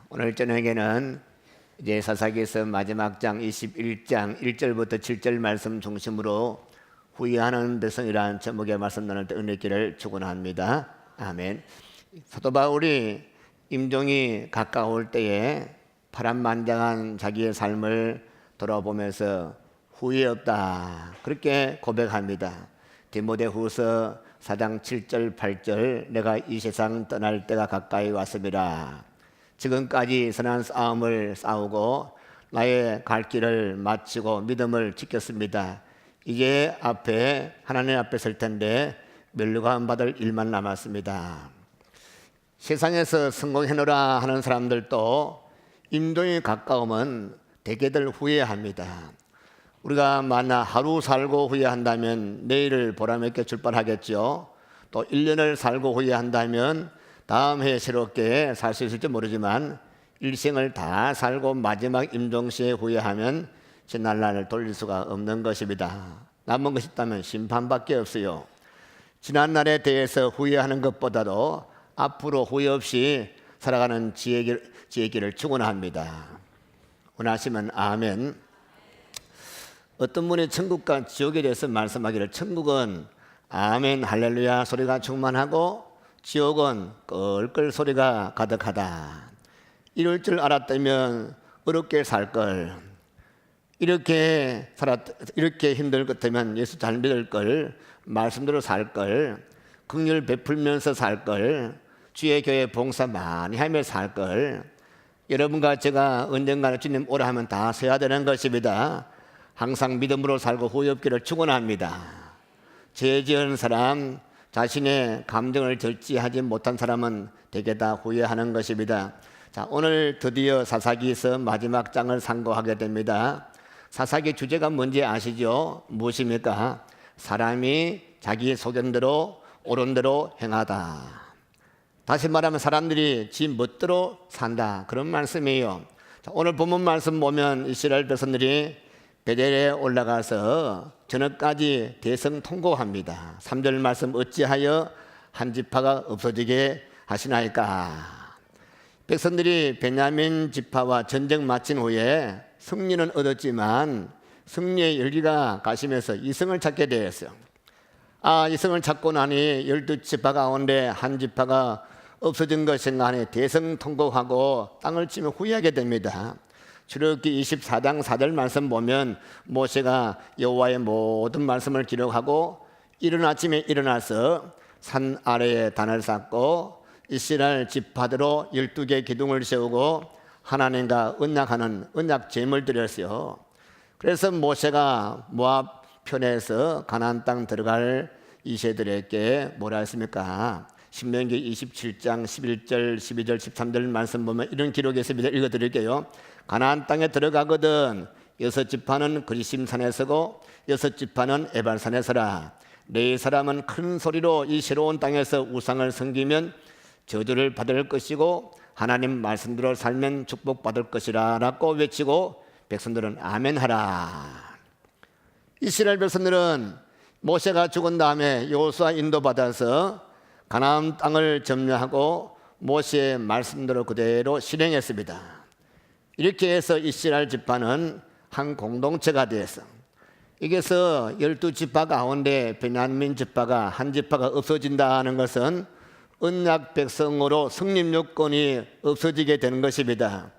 오늘 저녁에는 이제 사사기서 마지막 장 21장 1절부터 7절 말씀 중심으로 후회하는 백성이라는 제목의 말씀 나눌 때 은혜기를 축원합니다. 아멘. 사도 바울이 임종이 가까울 때에 파란만장한 자기의 삶을 돌아보면서 후회 없다 그렇게 고백합니다. 디모데후서 4장 7절 8절 내가 이 세상 떠날 때가 가까이 왔음이라. 지금까지 선한 싸움을 싸우고 나의 갈 길을 마치고 믿음을 지켰습니다. 이제 앞에 하나님 앞에 설 텐데 멸류관 받을 일만 남았습니다. 세상에서 성공해노라 하는 사람들도 임종이 가까우면 대개들 후회합니다. 우리가 만나 하루 살고 후회한다면 내일을 보람있게 출발하겠죠. 또 1년을 살고 후회한다면 다음 해에 새롭게 살 수 있을지 모르지만 일생을 다 살고 마지막 임종시에 후회하면 지난날을 돌릴 수가 없는 것입니다. 남은 것이 있다면 심판밖에 없어요. 지난날에 대해서 후회하는 것보다도 앞으로 후회 없이 살아가는 지혜기를 축원합니다. 원하시면 아멘. 어떤 분이 천국과 지옥에 대해서 말씀하기를 천국은 아멘 할렐루야 소리가 충만하고 지옥은 끌끌 소리가 가득하다. 이럴 줄 알았다면 어렵게 살걸. 이렇게 힘들 것 같으면 예수 잘 믿을 걸, 말씀대로 살 걸, 긍휼 베풀면서 살 걸, 주의 교회 봉사 많이 하며 살 걸. 여러분과 제가 언젠가는 주님 오라 하면 다 서야 되는 것입니다. 항상 믿음으로 살고 후회 없기를 축원합니다. 죄 지은 사람, 자신의 감정을 절제하지 못한 사람은 대개 다 후회하는 것입니다. 자, 오늘 드디어 사사기서 마지막 장을 상고하게 됩니다. 사사기 주제가 뭔지 아시죠? 무엇입니까? 사람이 자기 소견대로 옳은 대로 행하다. 다시 말하면 사람들이 지 멋대로 산다, 그런 말씀이에요. 자, 오늘 본문 말씀 보면 이스라엘 백성들이 베델에 올라가서 저녁까지 대성통곡합니다. 3절 말씀 어찌하여 한 지파가 없어지게 하시나이까. 백성들이 베냐민 지파와 전쟁 마친 후에 승리는 얻었지만 승리의 열기가 가시면서 이성을 찾게 되었어요. 이성을 찾고 나니 12지파 가운데 한 지파가 없어진 것인가 하니 대성통곡하고 땅을 치며 후회하게 됩니다. 출애굽기 24장 4절 말씀 보면 모세가 여호와의 모든 말씀을 기록하고 이른 아침에 일어나서 산 아래에 단을 쌓고 이스라엘 지파대로 12개 기둥을 세우고 하나님과 언약하는 언약 제물을 드렸어요. 그래서 모세가 모압 편에서 가나안 땅 들어갈 이세들에게 뭐라 했습니까? 신명기 27장 11절 12절 13절 말씀 보면 이런 기록이 있습니다. 읽어드릴게요. 가나안 땅에 들어가거든 6지파는 그리심산에 서고 6지파는 에발산에 서라. 4사람은 큰 소리로 이 새로운 땅에서 우상을 섬기면 저주를 받을 것이고 하나님 말씀대로 살면 축복받을 것이라 라고 외치고 백성들은 아멘 하라. 이스라엘 백성들은 모세가 죽은 다음에 여호수아 인도받아서 가나안 땅을 점령하고 모세의 말씀대로 그대로 실행했습니다. 이렇게 해서 이스라엘 지파는 한 공동체가 되어서 여기서 12지파 가운데 베냐민 지파가 한 지파가 없어진다는 것은 언약 백성으로 성립 요건이 없어지게 되는 것입니다.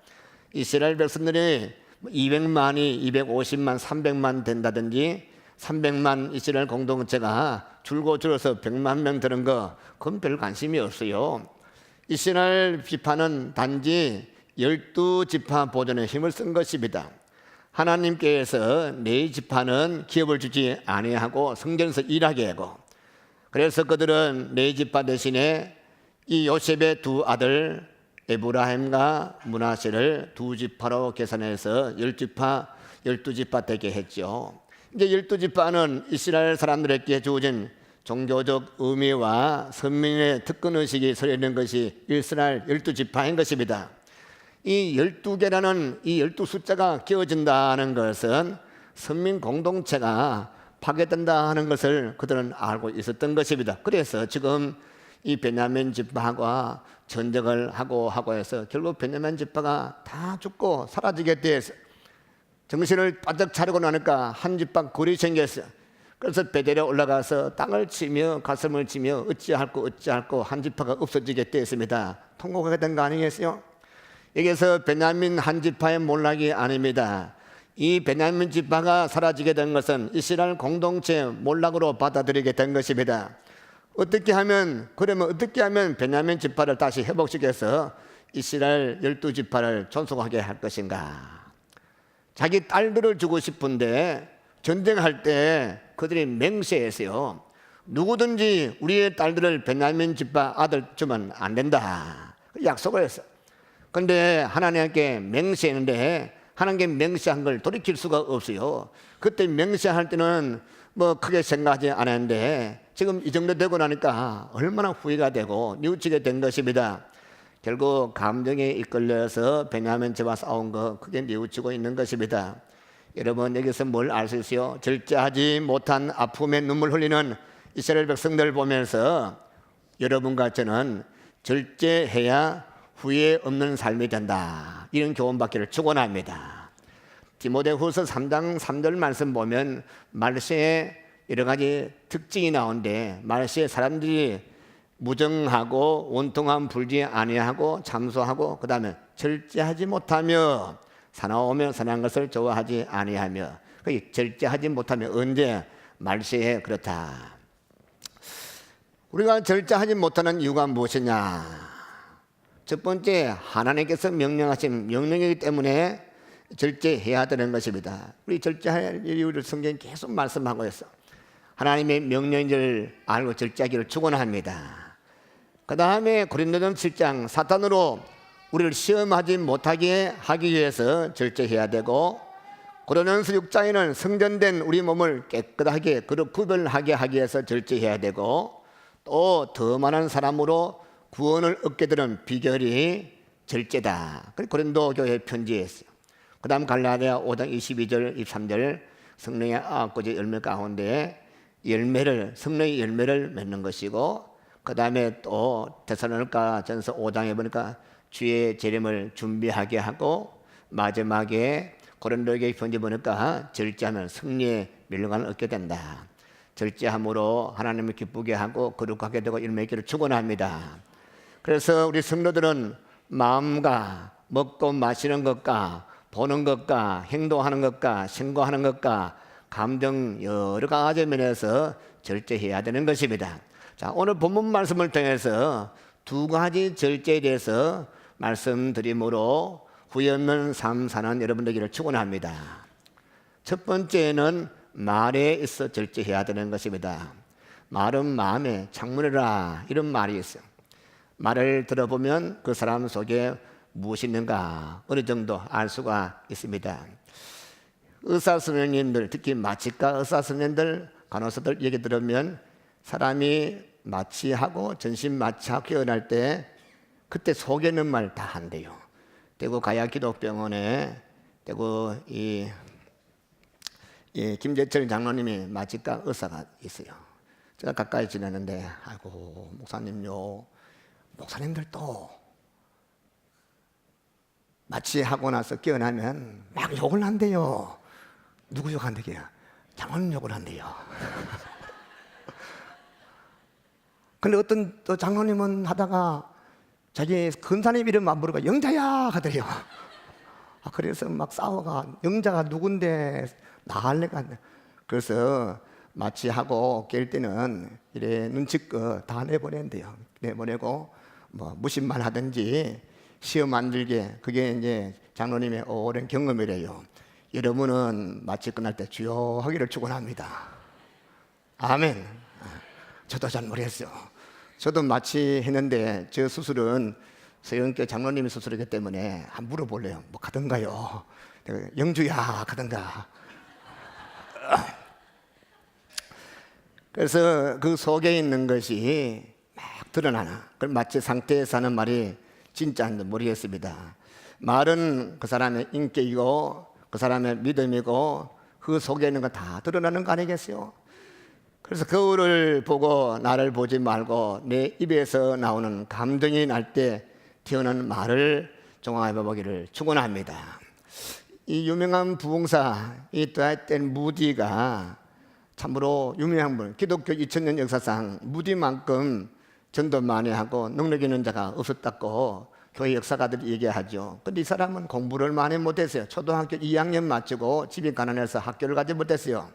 이스라엘 백성들이 200만이 250만 300만 된다든지 300만 이스라엘 공동체가 줄고 줄어서 100만 명 되는 거 그건 별 관심이 없어요. 이스라엘 지파는 단지 12지파 보존에 힘을 쓴 것입니다. 하나님께서 4지파는 기업을 주지 아니하고 성전에서 일하게 하고 그래서 그들은 4지파 대신에 이 요셉의 두 아들 에브라임과 므낫세를 2지파로 계산해서 12지파 되게 했죠. 이제 12지파는 이스라엘 사람들에게 주어진 종교적 의미와 선민의 특권의식이 서려있는 것이 이스라엘 12지파인 것입니다. 이 12개라는 이 12숫자가 끼워진다는 것은 선민 공동체가 파괴된다 하는 것을 그들은 알고 있었던 것입니다. 그래서 지금 이 베냐민 지파가 전쟁을 하고 해서 결국 베냐민 지파가 다 죽고 사라지게 돼서 정신을 바짝 차리고 나니까 한 지파 굴이 생겼어요. 그래서 베델에 올라가서 땅을 치며 가슴을 치며 어찌할꼬 한 지파가 없어지게 되었습니다. 통곡하게 된 거 아니겠어요? 여기서 베냐민 한 지파의 몰락이 아닙니다. 이 베냐민 지파가 사라지게 된 것은 이스라엘 공동체 몰락으로 받아들이게 된 것입니다. 어떻게 하면 베냐민 지파를 다시 회복시켜서 이스라엘 12지파를 존속하게 할 것인가? 자기 딸들을 주고 싶은데 전쟁할 때 그들이 맹세했어요. 누구든지 우리의 딸들을 베냐민 지파 아들 주면 안 된다. 약속을 했어. 그런데 하나님께 맹세했는데 하나님께 맹세한 걸 돌이킬 수가 없어요. 그때 맹세할 때는 뭐 크게 생각하지 않았는데 지금 이 정도 되고 나니까 얼마나 후회가 되고 뉘우치게 된 것입니다. 결국 감정에 이끌려서 베냐민 지파 싸운 거 그게 뉘우치고 있는 것입니다. 여러분 여기서 뭘 알 수 있어요? 절제하지 못한 아픔에 눈물 흘리는 이스라엘 백성들을 보면서 여러분과 저는 절제해야 후회 없는 삶이 된다, 이런 교훈받기를 축원합니다. 디모데후서 3장 3절 말씀 보면 말세에 여러 가지 특징이 나오는데 말세에 사람들이 무정하고 원통함 불지 아니하고 참소하고 그 다음에 절제하지 못하며 사나우며 선한 것을 좋아하지 아니하며. 절제하지 못하며 언제? 말세에 그렇다. 우리가 절제하지 못하는 이유가 무엇이냐? 첫 번째, 하나님께서 명령하신 명령이기 때문에 절제해야 되는 것입니다. 우리 절제할 이유를 성경이 계속 말씀하고 있어. 하나님의 명령인 줄 알고 절제하기를 축원합니다. 그 다음에 고린도전 7장 사탄으로 우리를 시험하지 못하게 하기 위해서 절제해야 되고, 고린도전서 6장에는 성전된 우리 몸을 깨끗하게 그룹 구별하게 하기 위해서 절제해야 되고, 또 더 많은 사람으로 구원을 얻게 되는 비결이 절제다. 고린도 교회 편지에 있어요. 그 다음 갈라디아 5장 22절 23절 성령의 9가지 열매 가운데 성령의 열매를 맺는 것이고, 그 다음에 또 데살로니가 전서 5장에 보니까 주의 재림을 준비하게 하고, 마지막에 고린도에게 편지 보니까 절제하면 승리의 멸관을 얻게 된다. 절제함으로 하나님을 기쁘게 하고 거룩하게 되고 일맺기를 축원합니다. 그래서 우리 성도들은 마음과 먹고 마시는 것과 보는 것과 행동하는 것과 신고하는 것과 감정 여러 가지 면에서 절제해야 되는 것입니다. 자, 오늘 본문 말씀을 통해서 두 가지 절제에 대해서 말씀드림으로 후회 없는 삶 사는 여러분 되기를 축원합니다. 첫 번째는 말에 있어 절제해야 되는 것입니다. 말은 마음에 창문이라, 이런 말이 있어요. 말을 들어보면 그 사람 속에 무엇이 있는가 어느 정도 알 수가 있습니다. 의사 선생님들, 특히 마취과 의사 선생님들, 간호사들 얘기 들으면 사람이 마취하고 전신 마취하고 깨어날 때 그때 속에 있는 말 다 한대요. 대구 가야기독병원에 대구 김재철 장로님이 마취과 의사가 있어요. 제가 가까이 지내는데, 아이고 목사님요, 목사님들도 마취하고 나서 깨어나면 막 욕을 한대요. 누구 욕한대요? 장로님 욕을 한대요. 근데 어떤 또 장로님은 하다가 자기 근사님 이름 안 부르고 영자야 하더래요. 그래서 막 싸워가 영자가 누군데 나할래가. 그래서 마취하고 깰 때는 이래 눈치껏 다 내보낸대요. 내보내고 뭐 무심만 하든지 시험 안 들게. 그게 이제 장로님의 오랜 경험이래요. 여러분은 마취 끝날 때 주여 하기를 축원합니다. 아멘. 저도 잘 모르겠어요. 저도 마취했는데 저 수술은 서영교 장로님의 수술이기 때문에 한번 물어볼래요. 뭐 가던가요? 영주야 가던가. 그래서 그 속에 있는 것이 막 드러나나. 그럼 마취 상태에서 하는 말이 진짜인지 모르겠습니다. 말은 그 사람의 인격이고 그 사람의 믿음이고 그 속에 있는 거 다 드러나는 거 아니겠어요? 그래서 거울을 보고 나를 보지 말고 내 입에서 나오는 감정이 날 때 튀어나오는 말을 종합해 보기를 축원합니다. 이 유명한 부흥사 이 드와이트 무디가 참으로 유명한 분, 기독교 2000년 역사상 무디만큼 전도 많이 하고 능력 있는 자가 없었다고 교회 역사가들이 얘기하죠. 근데 이 사람은 공부를 많이 못했어요. 초등학교 2학년 마치고 집이 가난해서 학교를 가지 못했어요.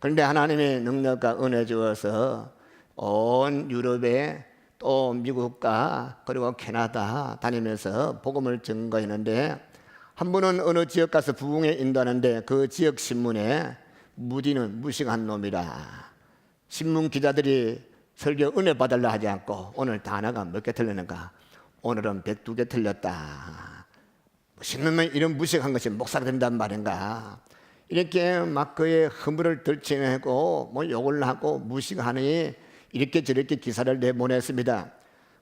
그런데 하나님의 능력과 은혜 주어서 온 유럽에 또 미국과 그리고 캐나다 다니면서 복음을 증거했는데, 한 번은 어느 지역 가서 부흥에 인도하는데 그 지역 신문에 무디는 무식한 놈이라, 신문 기자들이 설교 은혜 받으려 하지 않고 오늘 단어가 몇 개 틀렸는가, 오늘은 102개 틀렸다, 신문은 이런 무식한 것이 목사가 된단 말인가, 이렇게 막 그의 허물을 들춰내고 뭐 욕을 하고 무식하니 이렇게 저렇게 기사를 내보냈습니다.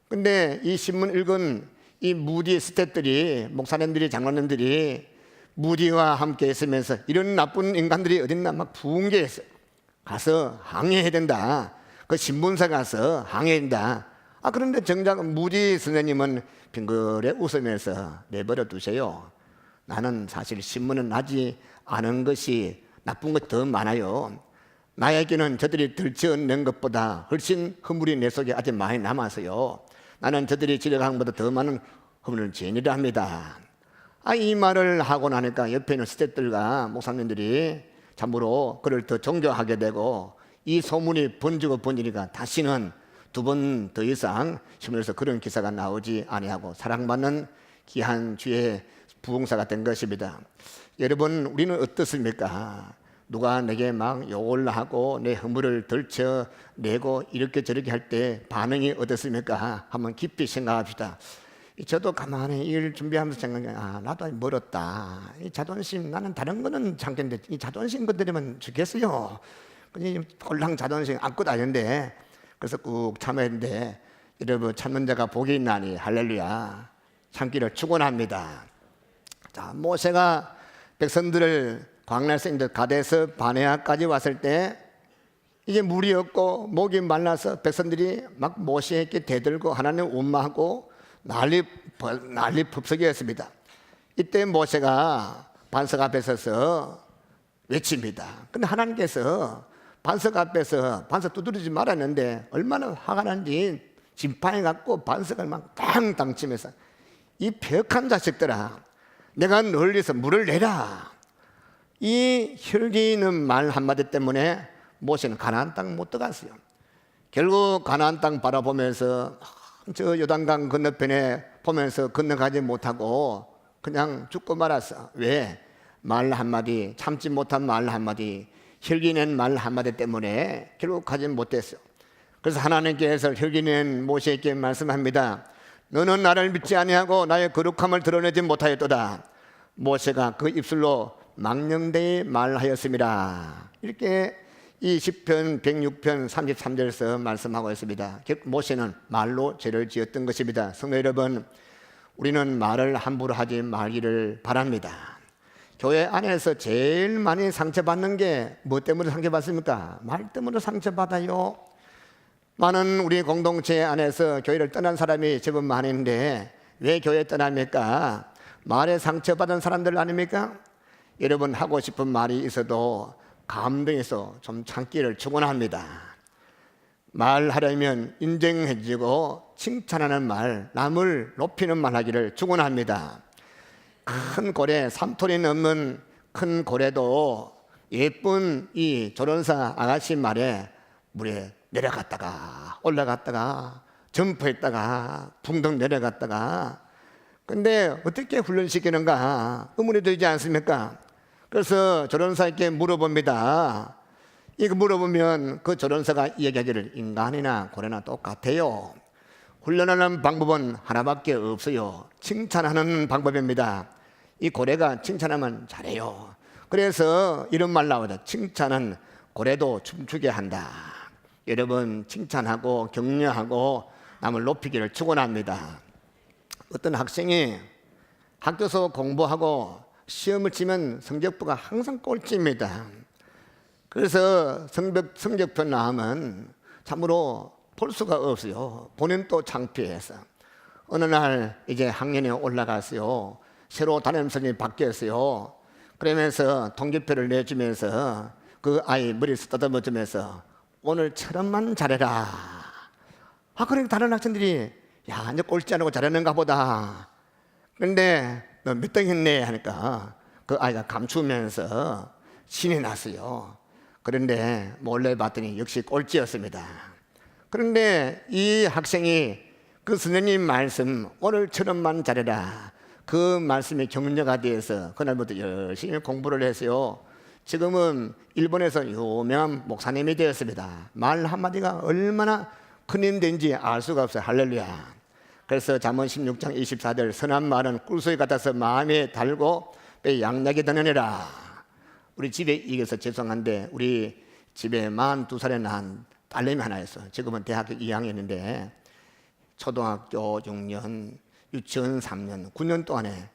근데 이 신문 읽은 이 무디 스태프들이, 목사님들이, 장로님들이 무디와 함께 있으면서 이런 나쁜 인간들이 어딨나 막 붕괴했어요. 가서 항의해야 된다. 그 신문사 가서 항의해야 된다. 그런데 정작 무디 선생님은 빙그레 웃으면서 내버려 두세요. 나는 사실 신문은 나지 않은 것이 나쁜 것이 더 많아요. 나에게는 저들이 들춰낸 것보다 훨씬 허물이 내 속에 아직 많이 남아서요. 나는 저들이 지적한 것보다 더 많은 허물을 지니려 합니다. 이 말을 하고 나니까 옆에 있는 스태프들과 목사님들이 참으로 그를 더 존경하게 되고, 이 소문이 번지고 번지니까 다시는 두 번 더 이상 신문에서 그런 기사가 나오지 아니하고 사랑받는 귀한 주의 부흥사가 된 것입니다. 여러분, 우리는 어떻습니까? 누가 내게 막 욕을 하고 내 허물을 들춰내고 이렇게 저렇게 할 때 반응이 어떻습니까? 한번 깊이 생각합시다. 저도 가만히 일 준비하면서 생각해, 나도 멀었다. 이 자존심, 나는 다른 거는 참겠는데 이 자존심 건드리면 죽겠어요. 그냥 꼴랑 자존심 안고 다녔는데, 그래서 꾹 참았는데, 여러분 참는 자가 복이 있나니 할렐루야, 참기를 축원합니다. 자, 모세가 백성들을 광야에서 이제 가데스 바네아까지 왔을 때 이제 물이 없고 목이 말라서 백성들이 막 모세에게 대들고 하나님 원망하고 난리 법석이었습니다. 이때 모세가 반석 앞에 서서 외칩니다. 근데 하나님께서 반석 앞에서 반석 두드리지 말았는데 얼마나 화가 난지 진판해 갖고 반석을 막 땅땅 치면서, 이 벽한 자식들아, 내가 널리서 물을 내라. 이 혈기는 말 한마디 때문에 모세는 가나안 땅 못 들어갔어요. 결국 가나안 땅 바라보면서 저 요단강 건너편에 보면서 건너가지 못하고 그냥 죽고 말았어. 왜? 말 한마디, 참지 못한 말 한마디, 혈기낸 말 한마디 때문에 결국 가지 못했어요. 그래서 하나님께서 혈기낸 모세에게 말씀합니다. 너는 나를 믿지 아니하고 나의 거룩함을 드러내지 못하였도다. 모세가 그 입술로 망령되이 말하였습니다. 이렇게 이 시편 106편 33절에서 말씀하고 있습니다. 모세는 말로 죄를 지었던 것입니다. 성도 여러분, 우리는 말을 함부로 하지 말기를 바랍니다. 교회 안에서 제일 많이 상처받는 게 뭐 때문에 상처받습니까? 말 때문에 상처받아요. 많은 우리 공동체 안에서 교회를 떠난 사람이 제법 많은데 왜 교회 떠납니까? 말에 상처받은 사람들 아닙니까? 여러분, 하고 싶은 말이 있어도 감동해서 좀 참기를 축원합니다. 말하려면 인정해주고 칭찬하는 말, 남을 높이는 말 하기를 축원합니다. 큰 고래, 3톤이 넘는 큰 고래도 예쁜 이 조련사 아가씨 말에 물에 내려갔다가 올라갔다가 점프했다가 붕덩 내려갔다가, 근데 어떻게 훈련시키는가 의문이 들지 않습니까? 그래서 조련사에게 물어봅니다. 이거 물어보면 그 조련사가 이야기하기를 인간이나 고래나 똑같아요. 훈련하는 방법은 하나밖에 없어요. 칭찬하는 방법입니다. 이 고래가 칭찬하면 잘해요. 그래서 이런 말 나오죠. 칭찬은 고래도 춤추게 한다. 여러분, 칭찬하고 격려하고 남을 높이기를 축원합니다. 어떤 학생이 학교에서 공부하고 시험을 치면 성적표가 항상 꼴찌입니다. 그래서 성적표 나오면 참으로 볼 수가 없어요. 본인도 창피해서. 어느 날 이제 학년에 올라갔어요. 새로 담임선생님이 바뀌었어요. 그러면서 통지표를 내주면서 그 아이 머리 쓰다듬어주면서 오늘처럼만 잘해라. 그러니까 다른 학생들이 야, 이제 꼴찌 안 하고 잘하는가 보다. 그런데 너 몇 등 했네 하니까 그 아이가 감추면서 신이 났어요. 그런데 몰래 봤더니 역시 꼴찌였습니다. 그런데 이 학생이 그 선생님 말씀 오늘처럼만 잘해라, 그 말씀이 격려가 되어서 그날부터 열심히 공부를 했어요. 지금은 일본에서 유명한 목사님이 되었습니다. 말 한마디가 얼마나 큰 힘인지 알 수가 없어요. 할렐루야. 그래서 잠언 16장 24절 선한 말은 꿀소리 같아서 마음에 달고 뼈에 양약이 드느니라. 우리 집에 이겨서 죄송한데 우리 집에 42살에 낳은 딸내미 하나 있어. 지금은 대학교 2학년인데 초등학교 6년, 유치원 3년, 9년 동안에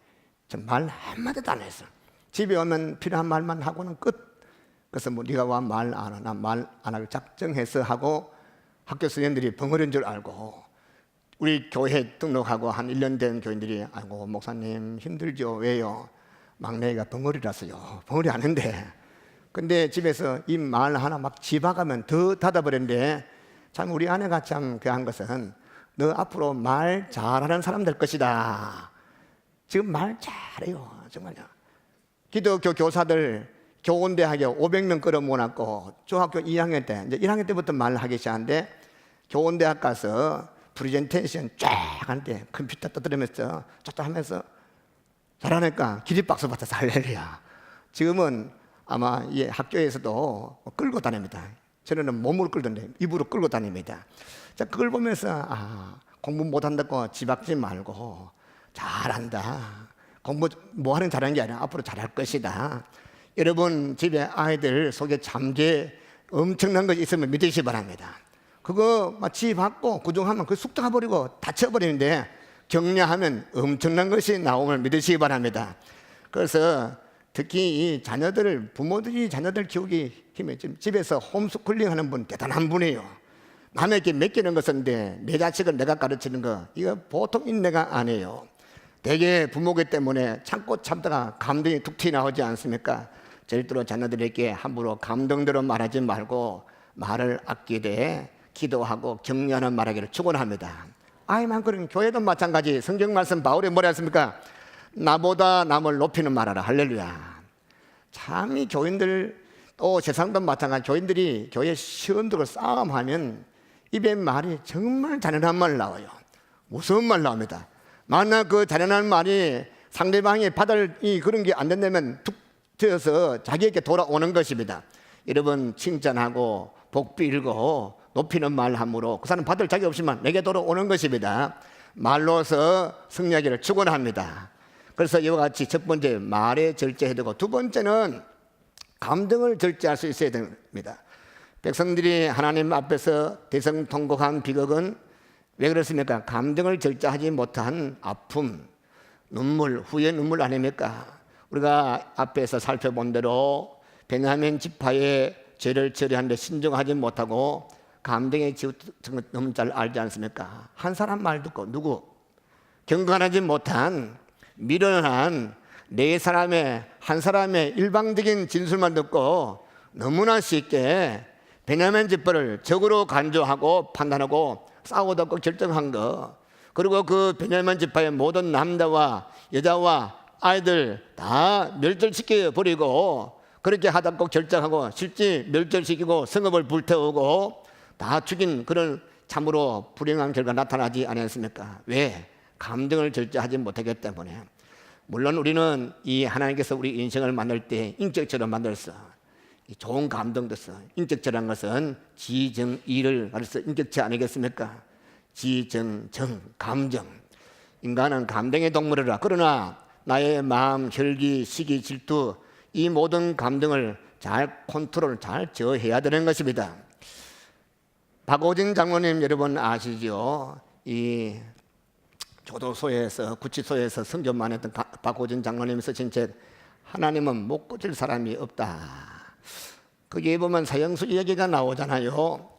말 한마디도 안 했어. 집에 오면 필요한 말만 하고는 끝. 그래서 뭐 네가 와 말 안 하나 말 안 하고 작정해서 하고 학교 선생님들이 벙어리인 줄 알고 우리 교회 등록하고 한 1년 된 교인들이 아이고 목사님 힘들죠. 왜요? 막내가 벙어리라서요. 벙어리 아는데 근데 집에서 이 말 하나 막 집어가면 더 닫아버렸는데 참 우리 아내가 참 귀한 것은 너 앞으로 말 잘하는 사람 될 것이다. 지금 말 잘해요. 정말요. 기독교 교사들 교원대학에 500명 끌어모았고 중학교 2학년 때 이제 1학년 때부터 말을 하기 시작하는데 교원대학 가서 프레젠테이션 쫙 하는데 컴퓨터 떠들으면서 쫙 하면서 잘하니까 기립박수 받아서 할렐루야. 지금은 아마 이 학교에서도 끌고 다닙니다. 저는 몸으로 끌던데 입으로 끌고 다닙니다. 자, 그걸 보면서 공부 못한다고 지박지 말고 잘한다. 공부 뭐하는 잘하는 게 아니라 앞으로 잘할 것이다. 여러분 집에 아이들 속에 잠재 엄청난 것이 있으면 믿으시기 바랍니다. 그거 지받고 구종하면 그 쑥 들어버리고 다쳐버리는데 격려하면 엄청난 것이 나오면 믿으시기 바랍니다. 그래서 특히 이 자녀들을 부모들이 자녀들 키우기 힘에 집에서 홈스쿨링 하는 분 대단한 분이에요. 남에게 맡기는 것인데 내 자식을 내가 가르치는 거 이거 보통 인내가 아니에요. 대개 부모기 때문에 참고 참다가 감동이 툭 튀어나오지 않습니까? 절대로 자녀들에게 함부로 감동대로 말하지 말고 말을 아끼되 기도하고 격려하는 말하기를 축원합니다. 아이만 그런 교회도 마찬가지. 성경 말씀 바울이 뭐라 했습니까? 나보다 남을 높이는 말하라. 할렐루야. 참 이 교인들 또 세상도 마찬가지. 교인들이 교회 시험 들고 싸움하면 입에 말이 정말 잔인한 말 나와요. 무서운 말 나옵니다. 만약 그 잔인한 말이 상대방이 받을 그런 게 안 된다면 툭 튀어서 자기에게 돌아오는 것입니다. 여러분 칭찬하고 복 빌고 높이는 말 함으로 그 사람 받을 자격 없지만 내게 돌아오는 것입니다. 말로서 승리하기를 축원합니다. 그래서 이와 같이 첫 번째 말에 절제해야 되고 두 번째는 감정을 절제할 수 있어야 됩니다. 백성들이 하나님 앞에서 대성통곡한 비극은 왜 그렇습니까? 감정을 절제하지 못한 아픔, 눈물, 후회 눈물 아닙니까? 우리가 앞에서 살펴본 대로 베냐민 지파의 죄를 처리하는데 신중하지 못하고 감정에 치우친 것 너무 잘 알지 않습니까? 한 사람 말 듣고 누구? 경건하지 못한 미련한 네 사람의 한 사람의 일방적인 진술만 듣고 너무나 쉽게 베냐민 지파를 적으로 간주하고 판단하고 싸우다 꼭 결정한 거, 그리고 그 베냐민 지파의 모든 남자와 여자와 아이들 다 멸절시켜 버리고 그렇게 하다 꼭 결정하고 실제 멸절시키고 성읍을 불태우고 다 죽인 그런 참으로 불행한 결과 나타나지 않았습니까? 왜? 감정을 절제하지 못하기 때문에. 물론 우리는 이 하나님께서 우리 인생을 만들 때 인격처럼 만들었어. 좋은 감동도 써. 인격체란 것은 지정이를 가르쳐 인격체 아니겠습니까? 지정정, 감정. 인간은 감정의 동물이라. 그러나 나의 마음, 혈기, 시기, 질투 이 모든 감정을 잘 컨트롤, 잘 저해야 되는 것입니다. 박오진 장로님 여러분 아시죠? 이 교도소에서 구치소에서 성전만 했던 박오진 장로님이 쓰신 책 하나님은 못 고칠 사람이 없다. 거기에 보면 사형수 얘기가 나오잖아요.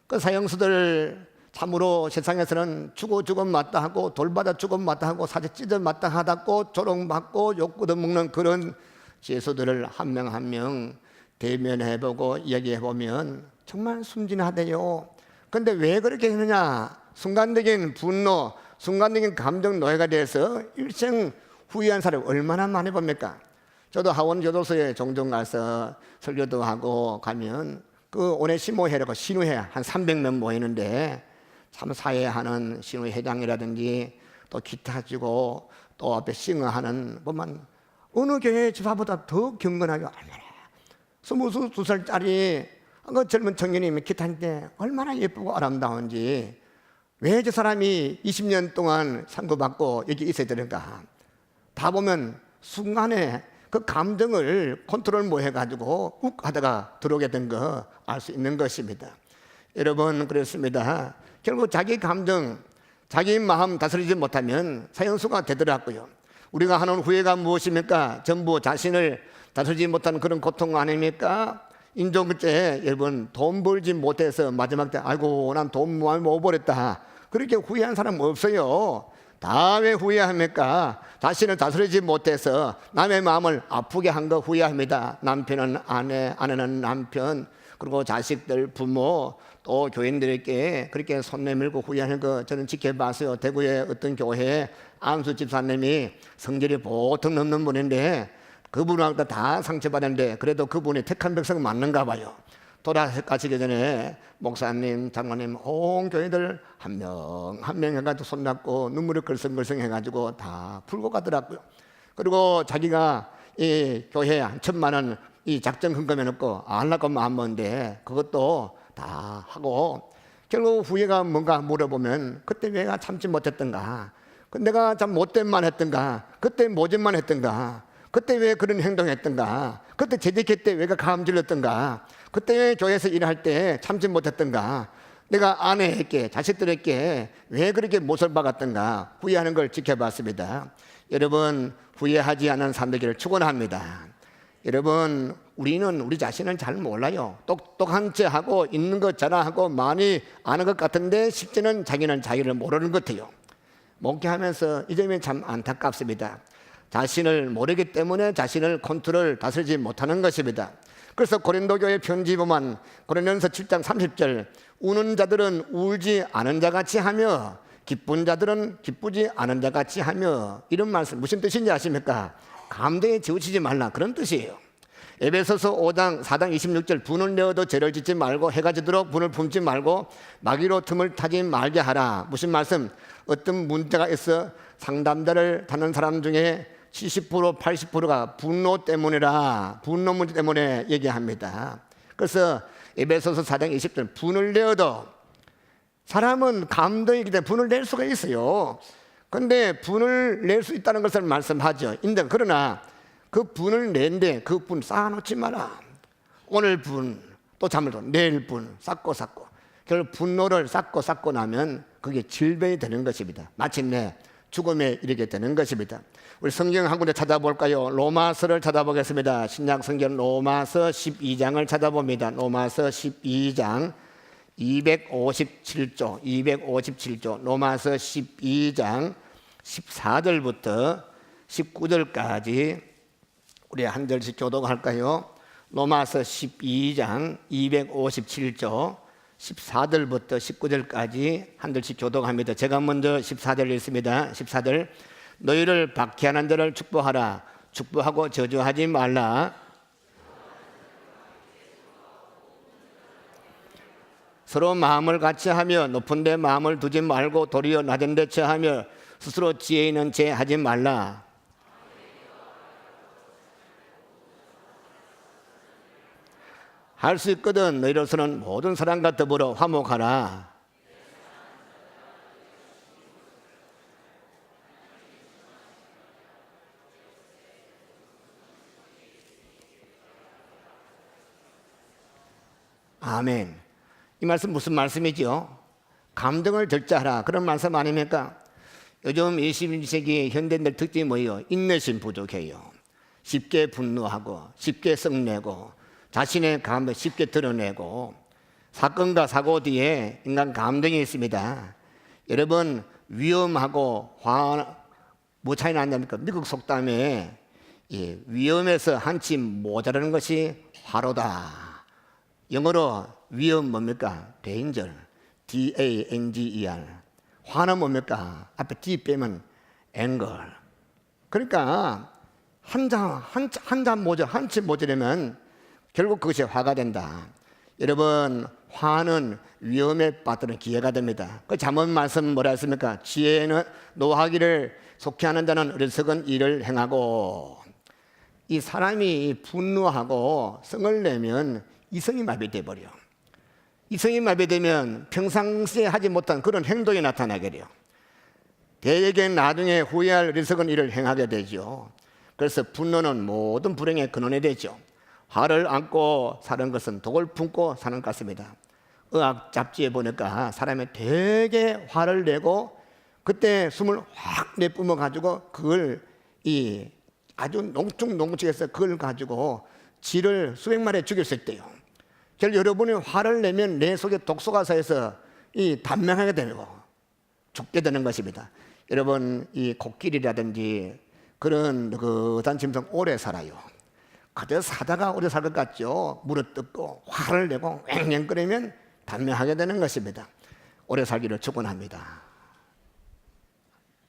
그 사형수들 참으로 세상에서는 죽어 마땅하고 돌받아 죽어 마땅하고 사제 찢어 마땅하다고 조롱받고 욕구도 먹는 그런 죄수들을 한 명 한 명 대면해보고 이야기해보면 정말 순진하대요. 근데 왜 그렇게 했느냐? 순간적인 분노, 순간적인 감정 노예가 돼서 일생 후회한 사람이 얼마나 많이 봅니까? 저도 하원교도소에 종종 가서 설교도 하고 가면 그 오네시모회라고 신우회 한 300명 모이는데 참 사회하는 신우회장이라든지 또 기타 치고 또 앞에 싱어하는 보면 어느 교회 집사보다 더 경건하게 얼마나 22살짜리 그 젊은 청년이 기타인데 얼마나 예쁘고 아름다운지 왜 저 사람이 20년 동안 상고받고 여기 있어야 되는가? 다 보면 순간에 그 감정을 컨트롤 못 해가지고 욱 하다가 들어오게 된 거 알 수 있는 것입니다. 여러분 그렇습니다. 결국 자기 감정, 자기 마음 다스리지 못하면 사형수가 되더라고요. 우리가 하는 후회가 무엇입니까? 전부 자신을 다스리지 못하는 그런 고통 아닙니까? 인종때 여러분 돈 벌지 못해서 마지막 때 아이고 난 돈 못 벌었다 그렇게 후회한 사람 없어요. 다 왜 후회합니까? 자신을 다스리지 못해서 남의 마음을 아프게 한 거 후회합니다. 남편은 아내, 아내는 남편, 그리고 자식들, 부모, 또 교인들에게 그렇게 손 내밀고 후회하는 거 저는 지켜봤어요. 대구의 어떤 교회에 안수 집사님이 성질이 보통 넘는 분인데 그분하고 다 상처받았는데 그래도 그분이 택한 백성 맞는가 봐요. 돌아가시기 전에 목사님, 장로님, 온 교회들 한 명 한 명 해가지고 손잡고 눈물이 걸성걸성 해가지고 다 풀고 가더라고요. 그리고 자기가 이 교회에 한 1,000만 원 이 작정 헌금해 놓고 안라고 마음먹는데 그것도 다 하고 결국 후회가 뭔가 물어보면 그때 왜 내가 참지 못했던가? 내가 참 못된 말 했던가? 그때 모진 말 했던가? 그때 왜 그런 행동했던가? 그때 재직회 때 왜가 감질렀던가? 그때 왜 교회에서 일할 때 참지 못했던가? 내가 아내에게 자식들에게 왜 그렇게 못을 박았던가? 후회하는 걸 지켜봤습니다. 여러분 후회하지 않은 삶 되기를 축원합니다. 여러분 우리는 우리 자신을 잘 몰라요. 똑똑한 척하고 있는 것 자랑하고 많이 아는 것 같은데 실제는 자기는 자기를 모르는 것 같아요. 목회하면서 이 점이 참 안타깝습니다. 자신을 모르기 때문에 자신을 컨트롤 다스리지 못하는 것입니다. 그래서 고린도 교회 편지 보면 고린도전서 7장 30절 우는 자들은 울지 않은 자같이 하며 기쁜 자들은 기쁘지 않은 자같이 하며 이런 말씀 무슨 뜻인지 아십니까? 감정에 지우치지 말라 그런 뜻이에요. 에베소서 5장 4장 26절 분을 내어도 죄를 짓지 말고 해가 지도록 분을 품지 말고 마귀로 틈을 타지 말게 하라. 무슨 말씀? 어떤 문제가 있어 상담자를 받는 사람 중에 70% 80%가 분노 때문이라 분노 문제 때문에 얘기합니다. 그래서 에베소서 4장 20절 분을 내어도 사람은 감동이기 때문에 분을 낼 수가 있어요. 그런데 분을 낼 수 있다는 것을 말씀하죠. 인정. 그러나 그 분을 낸데 그 분 쌓아놓지 마라. 오늘 분, 또 잠을 또 내일 분 쌓고 결국 분노를 쌓고 나면 그게 질병이 되는 것입니다. 마침내 죽음에 이르게 되는 것입니다. 우리 성경 한 군데 찾아볼까요? 로마서를 찾아보겠습니다. 신약 성경 로마서 12장을 찾아봅니다. 로마서 12장 257조 로마서 12장 14절부터 19절까지 우리 한 절씩 교독할까요? 로마서 12장 257조 14절부터 19절까지 한 절씩 교독합니다. 제가 먼저 14절 읽습니다. 14절 너희를 박해하는 자를 축복하라. 축복하고 저주하지 말라. 서로 마음을 같이 하며 높은 데 마음을 두지 말고 도리어 낮은 데 처하며 스스로 지혜 있는 죄 하지 말라. 할 수 있거든 너희로서는 모든 사람과 더불어 화목하라. 아멘. 이 말씀 무슨 말씀이죠? 감정을 절제하라 그런 말씀 아닙니까? 요즘 21세기 현대인들 특징이 뭐예요? 인내심 부족해요. 쉽게 분노하고 쉽게 성내고 자신의 감을 쉽게 드러내고 사건과 사고 뒤에 인간 감정이 있습니다. 여러분 위험하고 뭐 차이 나냐니까 미국 속담에 위험에서 한치 모자라는 것이 화로다. 영어로 위험 뭡니까? danger, D-A-N-G-E-R. 화는 뭡니까? 앞에 D 빼면 anger. 그러니까 한치 모자라면 결국 그것이 화가 된다. 여러분 화는 위험에 빠뜨는 기회가 됩니다. 그 잠언 말씀 뭐라 했습니까? 지혜는 노하기를 속히 하는 자는 어리석은 일을 행하고. 이 사람이 분노하고 성을 내면 이성이 마비돼 버려. 이성이 마비되면 평상시에 하지 못한 그런 행동이 나타나게 돼요. 대개 나중에 후회할 어리석은 일을 행하게 되죠. 그래서 분노는 모든 불행의 근원이 되죠. 화를 안고 사는 것은 독을 품고 사는 것 같습니다. 의학 잡지에 보니까 사람이 되게 화를 내고 그때 숨을 확 내뿜어 가지고 그걸 아주 농축해서 그걸 가지고 쥐를 수백 마리 죽일 수 있대요. 결국 여러분이 화를 내면 내 속에 독소가 쌓여서 단명하게 되고 죽게 되는 것입니다. 여러분 이 코끼리라든지 그런 느긋한 짐승 오래 살아요. 그저 사다가 오래 살 것 같죠. 물어뜯고 화를 내고 앵앵거리면 단명하게 되는 것입니다. 오래 살기를 축원합니다.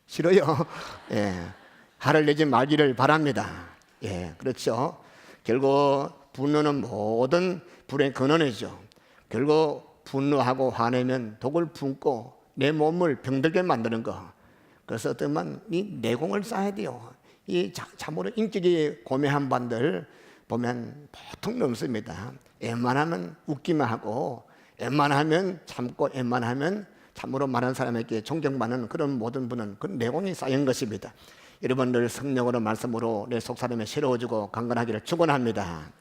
싫어요? 예, 화를 내지 말기를 바랍니다. 예, 그렇죠. 결국 분노는 모든 불의 근원이죠. 결국 분노하고 화내면 독을 품고 내 몸을 병들게 만드는 거. 그래서 어떠면 이 내공을 쌓아야 돼요. 이 참으로 인격이 고매한 분들 보면 보통 넘습니다. 웬만하면 웃기만 하고 웬만하면 참고 웬만하면 참으로 많은 사람에게 존경받는 그런 모든 분은 그 내공이 쌓인 것입니다. 여러분들 성령으로 말씀으로 내 속사람에 새로워지고 강건하기를 축원합니다.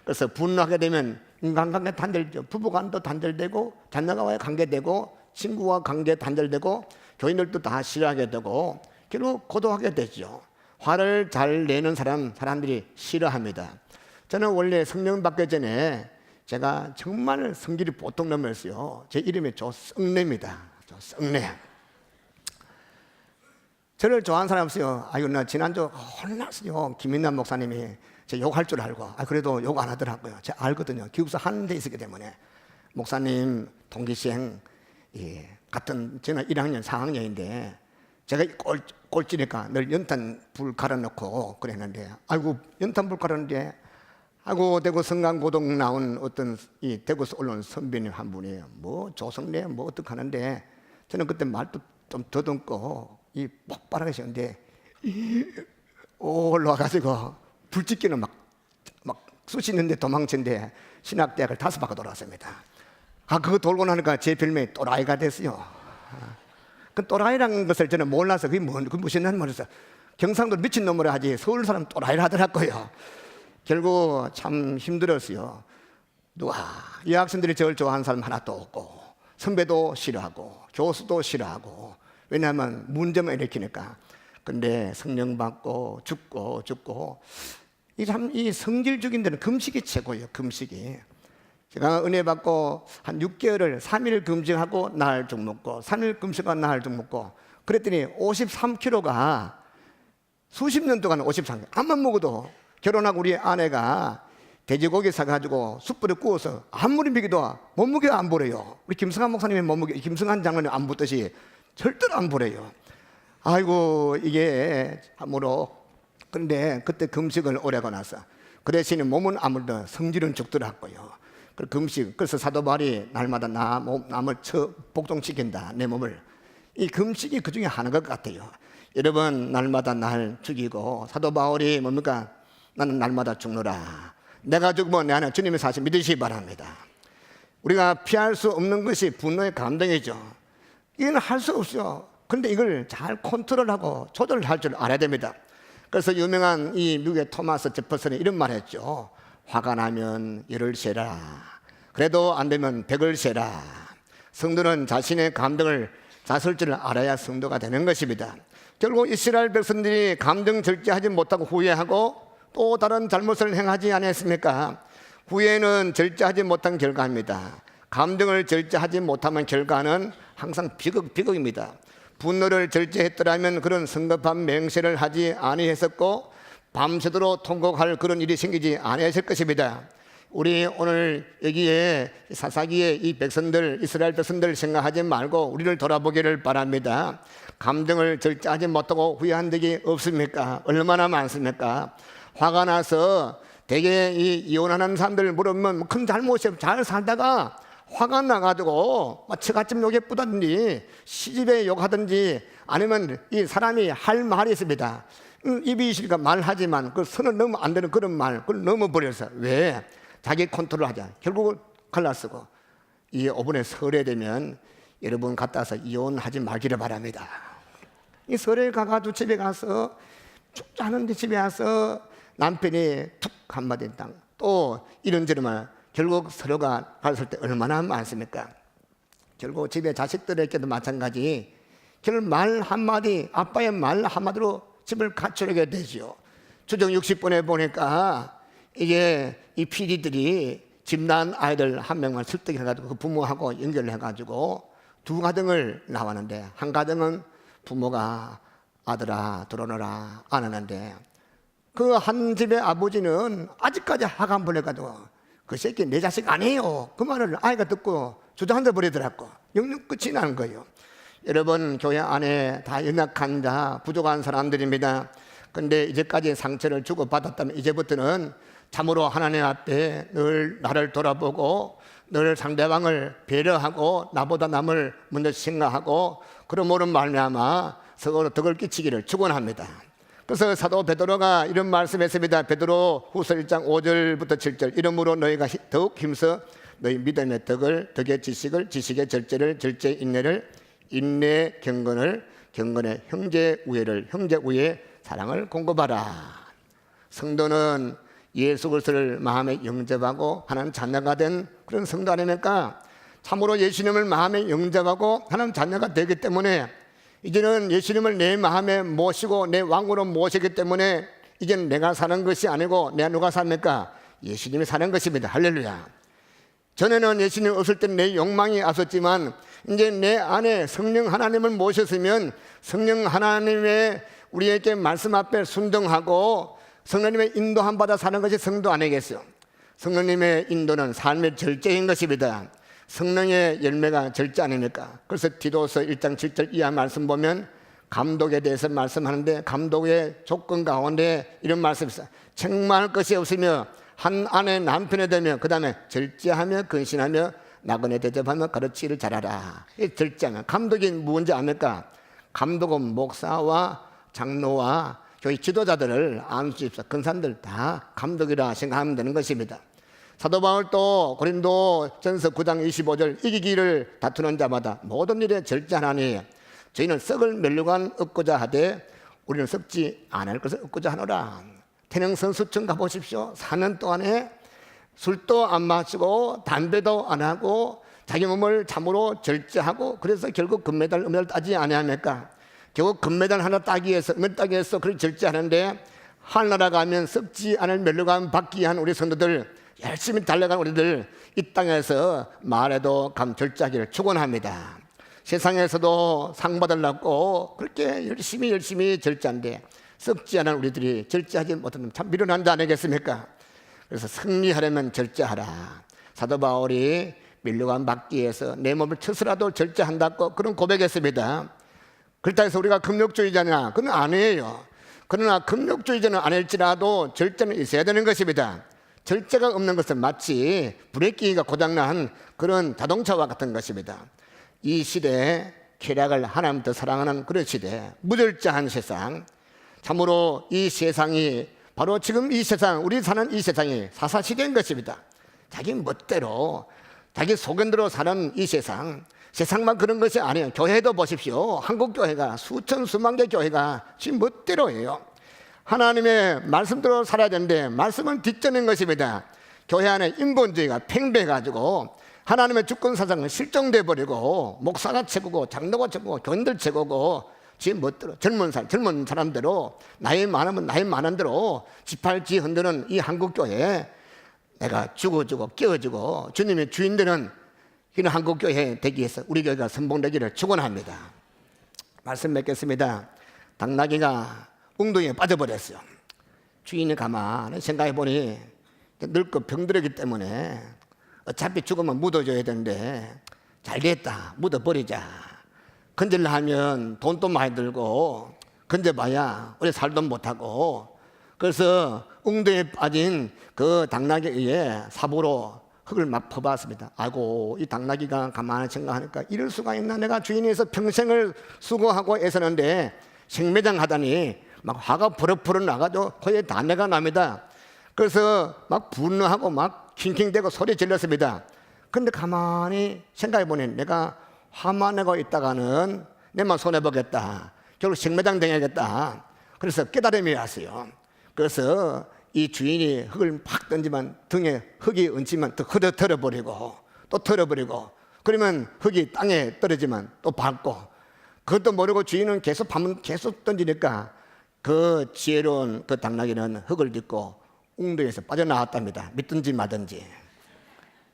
그래서 분노하게 되면 인간관계 단절되고 부부간도 단절되고 자녀와의 관계되고 친구와 관계 단절되고 교인들도 다 싫어하게 되고 결국 고독하게 되죠. 화를 잘 내는 사람들이 싫어합니다. 저는 원래 성령 받기 전에 제가 정말 성질이 보통 넘었어요. 제 이름이 조성래입니다. 조성래. 저를 좋아하는 사람 없어요. 아이고 나 지난주 혼났어요. 김인남 목사님이 제 욕할 줄 알고 그래도 욕 안 하더라고요. 제가 알거든요. 기숙사 하는 데 있었기 때문에. 목사님 동기생 같은 저는 1학년 4학년인데 제가 꼴찌니까 늘 연탄 불 갈아놓고 그랬는데 아이고 연탄 불 갈아놓는데 아이고 대구 성강고등 나온 어떤 이 대구에서 올라온 선배님 한 분이에요. 뭐 조성래 뭐 어떻게 하는데 저는 그때 말도 좀 더듬고 이 폭발하셨는데 올라와가지고 불짓기는 막 쑤시는데 도망친데 신학대학을 5바퀴 돌았습니다. 그거 돌고 나니까 제 별명이 또라이가 됐어요. 그 또라이라는 것을 저는 몰라서 그게 무슨 말이었어요. 경상도 미친놈으로 하지 서울 사람 또라이를 하더라고요. 결국 참 힘들었어요. 여학생들이 저를 좋아하는 사람 하나도 없고 선배도 싫어하고 교수도 싫어하고 왜냐하면 문제만 일으키니까. 근데 성령 받고 죽고 이 성질적인 데는 금식이 최고예요. 금식이. 제가 은혜 받고 한 6개월을 3일 금식하고 나흘 죽 먹고 3일 금식하고 나흘 죽 먹고 그랬더니 53kg가 수십 년 동안 53kg 암만 먹어도 결혼하고 우리 아내가 돼지고기 사가지고 숯불에 구워서 아무리 먹여도 몸무게가 안 보래요. 우리 김승한 목사님의 몸무게, 김승한 장로님 안 붙듯이 절대로 안 보래요. 아이고 이게 참으로. 그런데 그때 금식을 오래 하고 나서 그 대신에 몸은 아무래도 성질은 죽더라고요. 그 금식, 그래서 사도 바울이 날마다 남을 복종시킨다 내 몸을. 이 금식이 그 중에 하나인 것 같아요. 여러분 날마다 날 죽이고 사도 바울이 뭡니까? 나는 날마다 죽노라. 내가 죽으면 내 안에 주님의 사실 믿으시기 바랍니다. 우리가 피할 수 없는 것이 분노의 감정이죠. 이건 할 수 없어요. 그런데 이걸 잘 컨트롤하고 조절을 할 줄 알아야 됩니다. 그래서 유명한 이 미국의 토마스 제퍼슨이 이런 말 했죠. 화가 나면 열을 세라. 그래도 안 되면 100을 세라. 성도는 자신의 감정을 다스릴 줄 알아야 성도가 되는 것입니다. 결국 이스라엘 백성들이 감정 절제하지 못하고 후회하고 또 다른 잘못을 행하지 않았습니까? 후회는 절제하지 못한 결과입니다. 감정을 절제하지 못하면 결과는 항상 비극입니다. 분노를 절제했더라면 그런 성급한 맹세를 하지 아니했었고 밤새도록 통곡할 그런 일이 생기지 아니했을 것입니다. 우리 오늘 여기에 사사기의 이 백성들, 이스라엘 백성들 생각하지 말고 우리를 돌아보기를 바랍니다. 감정을 절제하지 못하고 후회한 적이 없습니까? 얼마나 많습니까? 화가 나서 대개 이 이혼하는 사람들 물으면 큰 잘못이에요. 잘 살다가 화가 나가지고 처갓집 욕에 뿌다든지 시집에 욕하든지 아니면 이 사람이 할 말이 있습니다. 입이 있으니까 말하지만 그 선을 넘으면 안 되는 그런 말 그걸 넘어버려서 왜? 자기 컨트롤 하자. 결국은 갈라쓰고 이 이번에 설에 되면 여러분 갔다 와서 이혼하지 말기를 바랍니다. 이 설에 가가지고 집에 가서 죽지 않은데 집에 와서 남편이 툭 한마디 또 이런저런 말 결국 서로가 갔을 때 얼마나 많습니까? 결국 집에 자식들에게도 마찬가지 결국 말 한마디 아빠의 말 한마디로 집을 갖추게 되죠. 주정 60분에 보니까 이게 이 PD들이 집난 아이들 한 명만 설득해가지고 그 부모하고 연결해가지고 두 가정을 나왔는데 한 가정은 부모가 아들아 들어오너라 안 하는데 그 한 집의 아버지는 아직까지 화가 안 불려가지고 그 새끼 내 자식 아니에요. 그 말을 아이가 듣고 주저앉아 버리더라고. 영영 끝이 나는 거예요. 여러분 교회 안에 다 연약한 자 부족한 사람들입니다. 근데 이제까지 상처를 주고받았다면 이제부터는 참으로 하나님 앞에 늘 나를 돌아보고 늘 상대방을 배려하고 나보다 남을 먼저 생각하고 그러므로 말미암아 서로 덕을 끼치기를 축원합니다. 그래서 사도 베드로가 이런 말씀했습니다. 베드로 후서 1장 5절부터 7절 이러므로 너희가 더욱 힘써 너희 믿음의 덕을 덕의 지식을 지식의 절제를 절제의 인내를 인내의 경건을 경건의 형제 우애를 형제 우애의 사랑을 공급하라. 성도는 예수 그리스도를 마음에 영접하고 하나님 자녀가 된 그런 성도 아닙니까? 참으로 예수님을 마음에 영접하고 하나님 자녀가 되기 때문에 이제는 예수님을 내 마음에 모시고 내 왕으로 모시기 때문에 이제는 내가 사는 것이 아니고 내가 누가 삽니까? 예수님이 사는 것입니다. 할렐루야. 전에는 예수님 없을 때는 내 욕망이 앞섰지만 이제 내 안에 성령 하나님을 모셨으면 성령 하나님의 우리에게 말씀 앞에 순종하고 성령님의 인도함 받아 사는 것이 성도 아니겠어요? 성령님의 인도는 삶의 절제인 것입니다. 성령의 열매가 절제 아닙니까? 그래서 디도서 1장 7절 이하 말씀 보면 감독에 대해서 말씀하는데 감독의 조건 가운데 이런 말씀이 있어요. 책망할 것이 없으며 한 아내 남편에 되며 그 다음에 절제하며 근신하며 나그네 대접하며 가르치기를 잘하라. 이 절제하면 감독이 뭔지 압니까? 감독은 목사와 장로와 교회 지도자들을 안수집사 근사들 다 감독이라 생각하면 되는 것입니다. 사도 바울도 고린도 전서 9장 25절 이기기를 다투는 자마다 모든 일에 절제하나니 저희는 썩을 멸류관 얻고자 하되 우리는 썩지 않을 것을 얻고자 하노라. 태능선수청 가보십시오. 4년 동안에 술도 안 마시고 담배도 안 하고 자기 몸을 참으로 절제하고 그래서 결국 금메달 은메달 따지 아니합니까? 결국 금메달 하나 따기 위해서 은메달 따기 위해서 그렇게 절제하는데 하늘나라 가면 썩지 않을 멸류관 받기 위한 우리 성도들 열심히 달려간 우리들 이 땅에서 말에도 절제하기를 축원합니다. 세상에서도 상 받으려고 그렇게 열심히 절제한데 썩지 않은 우리들이 절제하지 못하면 참 미련한 자 아니겠습니까? 그래서 승리하려면 절제하라. 사도 바울이 멸류관 받기 위해서 내 몸을 쳐서라도 절제한다고 그런 고백했습니다. 그렇다 해서 우리가 금욕주의자냐? 그건 아니에요. 그러나 금욕주의자는 아닐지라도 절제는 있어야 되는 것입니다. 절제가 없는 것은 마치 브레이크가 고장난 그런 자동차와 같은 것입니다. 이 시대에 쾌락을 하나님부터 사랑하는 그런 시대, 무절제한 세상, 참으로 이 세상이 바로 지금 이 세상, 우리 사는 이 세상이 사사시대인 것입니다. 자기 멋대로 자기 소견대로 사는 이 세상, 세상만 그런 것이 아니에요. 교회도 보십시오. 한국 교회가 수천 수만 개 교회가 지 멋대로예요. 하나님의 말씀대로 살아야 되는데 말씀은 뒷전인 것입니다. 교회 안에 인본주의가 팽배해가지고 하나님의 주권사상은 실종돼 버리고 목사가 최고고 장로가 최고고 교인들 최고고 지 멋대로 젊은 사람대로 나이 많으면 나이 많은 대로 지팔지 흔드는 이 한국교회 내가 죽어주고 깨워주고 주님의 주인되는 이는 한국교회 되기 위해서 우리 교회가 선봉되기를 축원합니다. 말씀 맺겠습니다. 당나귀가 웅덩이에 빠져버렸어요. 주인이 가만히 생각해 보니 늙고 병들었기 때문에 어차피 죽으면 묻어줘야 되는데 잘됐다, 묻어버리자. 건질라 하면 돈도 많이 들고 건져봐야 오래 살도 못하고, 그래서 웅덩이에 빠진 그 당나귀에 의해 삽으로 흙을 막 퍼봤습니다. 아이고, 이 당나귀가 가만히 생각하니까 이럴 수가 있나, 내가 주인에서 평생을 수고하고 애쓰는데 생매장 하다니 막 화가 부럭부럭 나가지고 코에 단내가 납니다. 그래서 막 분노하고 막 킹킹대고 소리 질렀습니다. 근데 가만히 생각해보니 내가 화만 내고 있다가는 내만 손해보겠다, 결국 생매장 당해야겠다. 그래서 깨달음이 왔어요. 그래서 이 주인이 흙을 팍 던지면 등에 흙이 얹히면 또 털어버리고 또 털어버리고, 그러면 흙이 땅에 떨어지면 또 밟고, 그것도 모르고 주인은 계속 밟으면 계속 던지니까 그 지혜로운 그 당나귀는 흙을 딛고 웅덩이에서 빠져나왔답니다. 믿든지 마든지.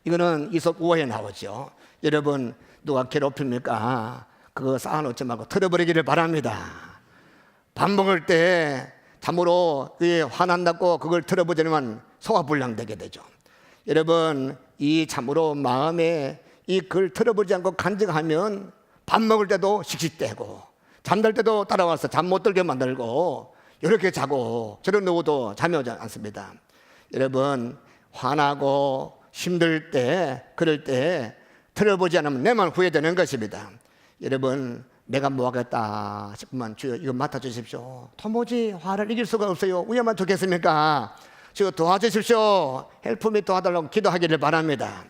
이거는 이솝 우화에 나오죠. 여러분, 누가 괴롭힙니까? 그거 쌓아놓지 말고 털어버리기를 바랍니다. 밥 먹을 때 참으로 그게 화난다고 그걸 털어버리면 소화불량되게 되죠. 여러분, 이 참으로 마음에 이 글 털어버리지 않고 간직하면 밥 먹을 때도 씩씩대고 잠들 때도 따라와서 잠 못 들게 만들고 이렇게 자고 저런 누워도 잠이 오지 않습니다. 여러분, 화나고 힘들 때 그럴 때 털어보지 않으면 내만 후회되는 것입니다. 여러분, 내가 뭐 하겠다 싶으면 주여 이거 맡아주십시오. 도무지 화를 이길 수가 없어요. 위험한 좋겠습니까? 주여 도와주십시오. 헬프미 도와달라고 기도하기를 바랍니다.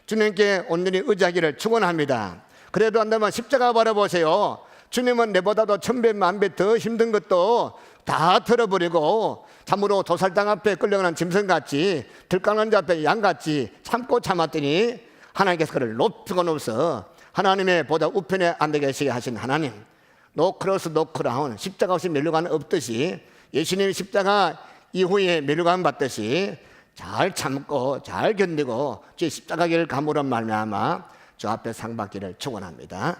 주님께 온전히 의지하기를 축원합니다. 그래도 안 되면 십자가 바라보세요. 주님은 내보다도 천배 만배 더 힘든 것도 다 털어버리고 참으로 도살장 앞에 끌려가는 짐승같이 들강한 자 앞에 양같이 참고 참았더니 하나님께서 그를 높이고 높여서 하나님의 보다 우편에 앉아 계시게 하신 하나님, 노크로스 노크라운, 십자가 없이 멸류관 없듯이 예수님이 십자가 이후에 멸류관 받듯이 잘 참고 잘 견디고 제 십자가 길 감으로 말미암아 주 앞에 상 받기를 축원합니다.